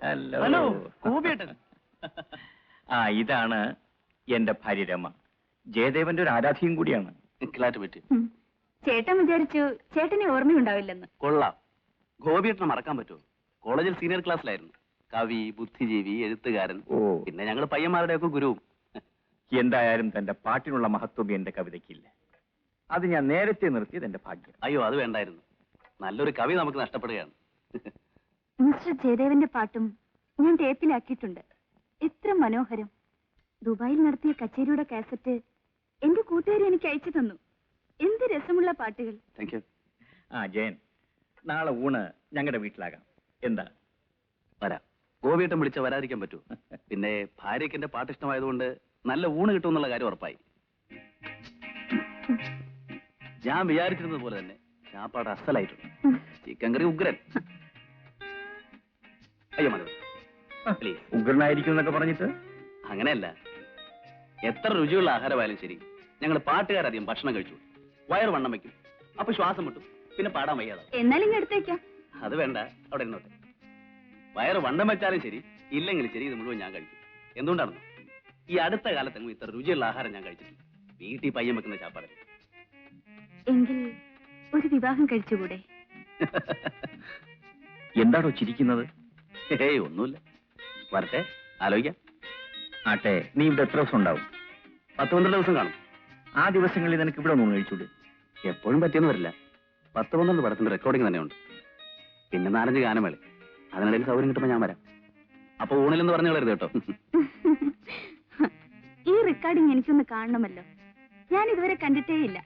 Hello ഗോപിയേട്ടൻ. ആ, ഇതാണ് എന്റെ ഭാര്യ രമ. ജയദേവന്റെ ഒരു ആരാധികയും കൂടിയാണ്. ചേട്ടൻ വിചാരിച്ചു ചേട്ടനെ ഓർമ്മയുണ്ടാവില്ലെന്ന്. കൊള്ളാം. ഗോപിയേട്ടനെ മറക്കാൻ പറ്റുമോ? കോളേജിൽ സീനിയർ ക്ലാസ്സിലായിരുന്നു. കവി, ബുദ്ധിജീവി, എഴുത്തുകാരൻ. പിന്നെ ഞങ്ങൾ പയ്യന്മാരുടെയൊക്കെ ഗുരുവും. എന്തായാലും തന്റെ പാട്ടിനുള്ള മഹത്വം എന്റെ കവിതയ്ക്കില്ല. അത് ഞാൻ നേരത്തെ നിർത്തിയത് എന്റെ ഭാഗ്യം. അയ്യോ, അത് വേണ്ടായിരുന്നു. നല്ലൊരു കവി നമുക്ക് നഷ്ടപ്പെടുകയാണ്. മിസ്റ്റർ ജയദേവന്റെ പാട്ടും ഞാൻ ടേപ്പിലാക്കിയിട്ടുണ്ട്. എത്ര മനോഹരം. ദുബായിൽ നടത്തിയ കച്ചേരിയുടെ കാസറ്റ് എന്റെ കൂട്ടുകാരി എനിക്ക് അയച്ചു തന്നു. എന്ത് രസമുള്ള പാട്ടുകൾ. Thank you. ആ ജയൻ, നാളെ ഊണ് ഞങ്ങളുടെ വീട്ടിലാകാം. എന്താ? വരാം. ഗോപിയേട്ടൻ വിളിച്ച വരാതിരിക്കാൻ പറ്റൂ? പിന്നെ ഭാര്യയ്ക്ക് എന്റെ പാട്ട് ഇഷ്ടമായതുകൊണ്ട് നല്ല ഊണ് കിട്ടുമെന്നുള്ള കാര്യം ഉറപ്പായി. ഞാൻ വിചാരിച്ചിരുന്നത് പോലെ തന്നെ ചാപ്പാട് അസലായിട്ടുണ്ട്. ചിക്കൻ കറി ഉഗ്രൻ. അയ്യോ മതി, പ്ലീസ്. ഉഗ്രനായിരിക്കും എന്നൊക്കെ പറഞ്ഞിട്ട് അങ്ങനെയല്ല. എത്ര രുചിയുള്ള ആഹാരമായാലും ശരി, ഞങ്ങൾ പാട്ടുകാരധികം ഭക്ഷണം കഴിച്ചു വയറ് വണ്ണം വെക്കും. അപ്പൊ ശ്വാസം മുട്ടും, പിന്നെ പാടാൻ വയ്യാതെ. എന്നാലും ഇങ്ങ് എടുത്തേക്കാം. അത് വേണ്ട, അവിടെ ഇരുന്നോട്ടെ. വയറ് വണ്ണം വെച്ചാലും ശരി, ഇല്ലെങ്കിലും ശരി, ഇത് മുഴുവൻ ഞാൻ കഴിക്കും. എന്തുകൊണ്ടാണെന്നോ, ഈ അടുത്ത കാലത്തെങ്ങും ഇത്ര രുചിയുള്ള ആഹാരം ഞാൻ കഴിച്ചിട്ടില്ല. വീട്ടിൽ പയ്യൻ വെക്കുന്ന ചാപ്പാട്. എങ്കിൽ ഒരു വിവാഹം കഴിച്ചുകൂടെ? എന്താണോ ചിരിക്കുന്നത്? ഏയ് ഒന്നുമില്ല. വരട്ടെ, ആലോചിക്കാം. ആട്ടെ, നീ ഇവിടെ എത്ര ദിവസം ഉണ്ടാവും? 10-12 ദിവസം കാണും. ആ ദിവസങ്ങളിൽ നിനക്ക് ഇവിടെ ഒന്നും കഴിച്ചൂടെ? എപ്പോഴും പറ്റിയെന്ന് വരില്ല. 10-12 പടത്തിന്റെ റെക്കോർഡിംഗ് തന്നെയുണ്ട്. പിന്നെ 4-5 ഗാനമേള. അതിനിടയിൽ സൗകര്യം കിട്ടുമ്പോൾ ഞാൻ വരാം. അപ്പൊ ഊണിലെന്ന് പറഞ്ഞു കളരുത് കേട്ടോ. ഈ റെക്കോർഡിംഗ് എനിക്കൊന്ന് കാണണമല്ലോ. ഞാൻ ഇതുവരെ കണ്ടിട്ടേ ഇല്ല.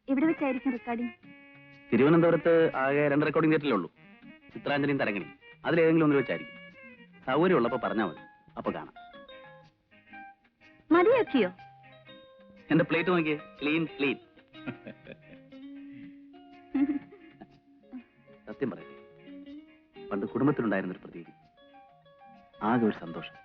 എവിടെ വെച്ചായിരിക്കും റെക്കോർഡിംഗ്? തിരുവനന്തപുരത്ത് ആകെ 2 റെക്കോർഡിംഗ് തിയേറ്ററിലേ ഉള്ളൂ. ചിത്രാഞ്ജലിയും തരങ്ങണി. അതിലേതെങ്കിലും ഒന്നിൽ വെച്ചായിരിക്കും. സൗകര്യം ഉള്ളപ്പോ പറഞ്ഞാൽ മതി, അപ്പൊ കാണാം. മതിയാക്കിയോ? എന്റെ പ്ലേറ്റ് നോക്കിയേ, ക്ലീൻ ക്ലീൻ. സത്യം പറയട്ടെ, പണ്ട് കുടുംബത്തിലുണ്ടായിരുന്നൊരു പ്രതീതി. ആകെ ഒരു സന്തോഷം.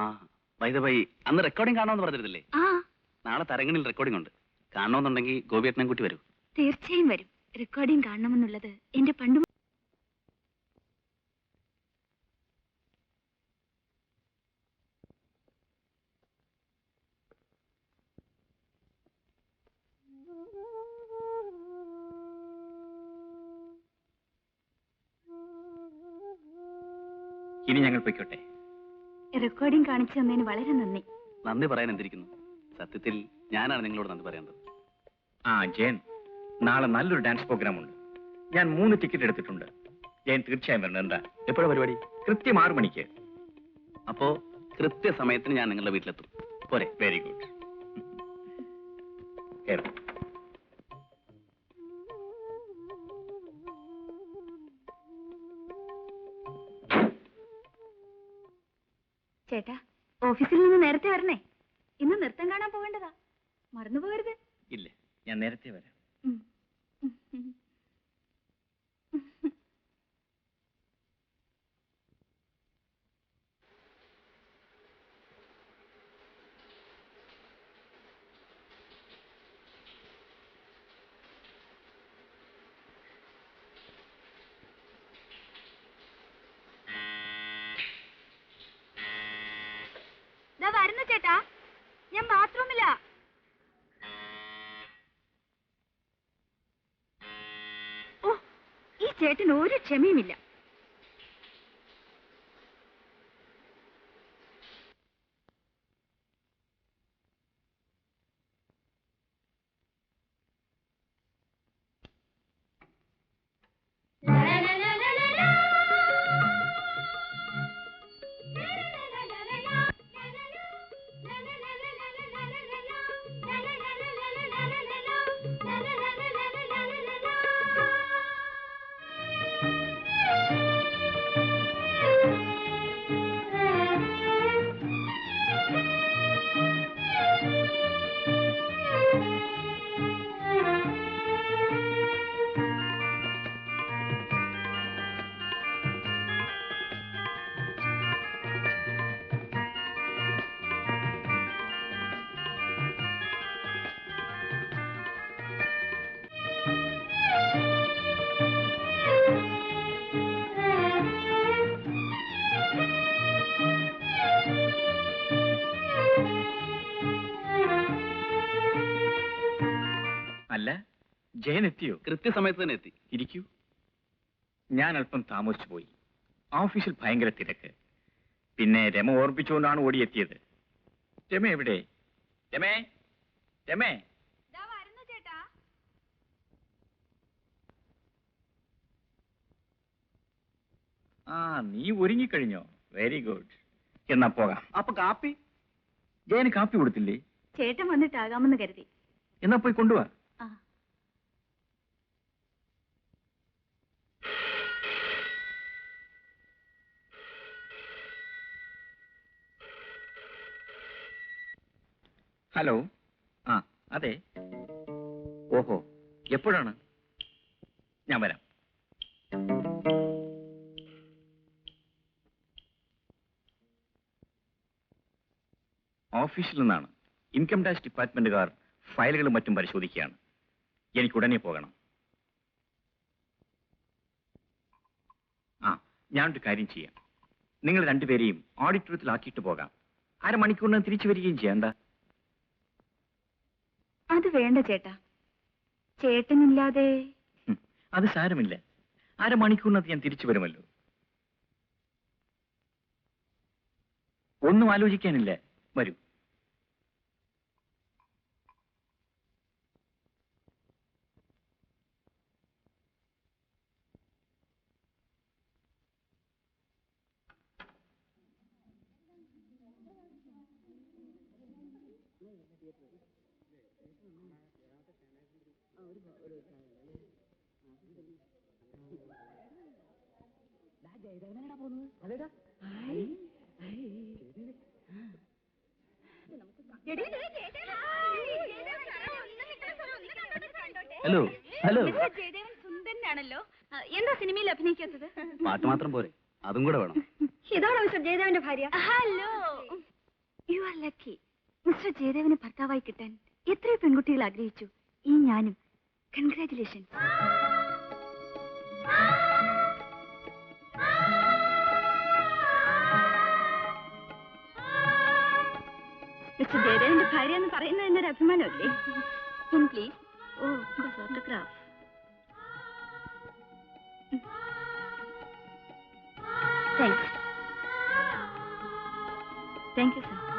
ആ ബൈ ദ ബൈ, അന്ന് റെക്കോർഡിംഗ് കാണാമെന്ന് പറഞ്ഞിരുന്നില്ലേ? ആ നാളെ തരങ്ങണിൽ റെക്കോർഡിംഗ് ഉണ്ട്. കാണണമെന്നുണ്ടെങ്കിൽ ഗോപിയേട്ടനെ കൂട്ടി വരൂ. തീർച്ചയായും വരും. റെക്കോർഡിംഗ് കാണണമെന്നുള്ളത് എന്റെ പണ്ട് ഇനി ഞങ്ങൾ പൊയ്ക്കോട്ടെ. റെക്കോർഡിംഗ് കാണിച്ചു തന്നതിന് വളരെ നന്ദി. നന്ദി പറയാൻ എന്തിരിക്കുന്നു? സത്യത്തിൽ ഞാനാണ് നിങ്ങളോട് നന്ദി പറയേണ്ടത്. ആ ജയൻ, നാളെ നല്ലൊരു ഡാൻസ് പ്രോഗ്രാം ഉണ്ട്. ഞാൻ 3 ടിക്കറ്റ് എടുത്തിട്ടുണ്ട്. ജയൻ തീർച്ചയായും വരണം. എന്താ എപ്പോഴാണ് പരിപാടി? കൃത്യം 6 മണിക്ക്. അപ്പോ കൃത്യസമയത്തിന് ഞാൻ നിങ്ങളുടെ വീട്ടിലെത്തും. പോരെ? Very good. ചേട്ടാ, ഓഫീസിൽ നിന്ന് നേരത്തെ വരണേ. ഇന്ന് നൃത്തം കാണാൻ പോകേണ്ടതാ, മറന്നു പോകരുത്. ഇല്ല, ഞാൻ നേരത്തെ വരാം. ഉം. ദാ വരുന്നു ചേട്ടാ, ഞാൻ ബാത്റൂമിലാ. ഓ, ഈ ചേട്ടന് ഒരു ക്ഷമയുമില്ല. അല്ല, ജയൻ എത്തിയോ? കൃത്യസമയത്ത് തന്നെ എത്തി. ഇരിക്കൂ. ഞാൻ അല്പം താമസിച്ചു പോയി. ഓഫീസിൽ ഭയങ്കര തിരക്ക്. പിന്നെ രമ ഓർപ്പിച്ചുകൊണ്ടാണ് ഓടിയെത്തിയത്. രമ എവിടെ? രമേ, രമേ. ആ, നീ ഒരുങ്ങിക്കഴിഞ്ഞോ? Very good. എന്നാ പോകാം. അപ്പൊ കാപ്പി? ജയന് കാപ്പി കൊടുത്തില്ലേ? ചേട്ടൻ വന്നിട്ടാകാമെന്ന് കരുതി. എന്നാ പോയി കൊണ്ടുവാ. ആ. ഹലോ. ആ, അതെ. ഓഹോ, എപ്പോഴാണ്? ഞാൻ വരാം. ഓഫീസിൽ നിന്നാണ്. ഇൻകം ടാക്സ് ഡിപ്പാർട്ട്മെന്റുകാർ ഫയലുകളും മറ്റും പരിശോധിക്കുകയാണ്. എനിക്ക് ഉടനെ പോകണം. ആ, ഞാനൊരു കാര്യം ചെയ്യാം. നിങ്ങൾ രണ്ടുപേരെയും ഓഡിറ്റോറിയത്തിലാക്കിയിട്ട് പോകാം. അരമണിക്കൂറിന് തിരിച്ചു വരികയും ചെയ്യാം. എന്താ? അത് വേണ്ട ചേട്ടാ, ചേട്ടനില്ലാതെ. അത് സാരമില്ല. അരമണിക്കൂറിനകത്ത് ഞാൻ തിരിച്ചു വരുമല്ലോ. ഒന്നും ആലോചിക്കാനില്ല. വരൂ. Hello, hello. ജയദേവൻ സുന്ദരനാണല്ലോ. എന്താ സിനിമയിൽ അഭിനയിക്കാത്തത്? പാട്ട് മാത്രം പോരെ, അതും കൂടെ വേണം. ഇതാണോ മിസ്റ്റർ ജയദേവന്റെ ഭാര്യ? Hello. You are lucky. Mister ജയദേവന് ഭർത്താവായി കിട്ടാൻ എത്രയോ പെൺകുട്ടികൾ ആഗ്രഹിച്ചു. ഈ ഞാനും. കൺഗ്രാറ്റുലേഷൻ. മിസ്റ്റർ ജയദേവന്റെ ഭാര്യ എന്ന് പറയുന്നത് എന്നൊരു അഭിമാനമല്ലേ? Please. Oh, photograph. Thanks. Thank you sir.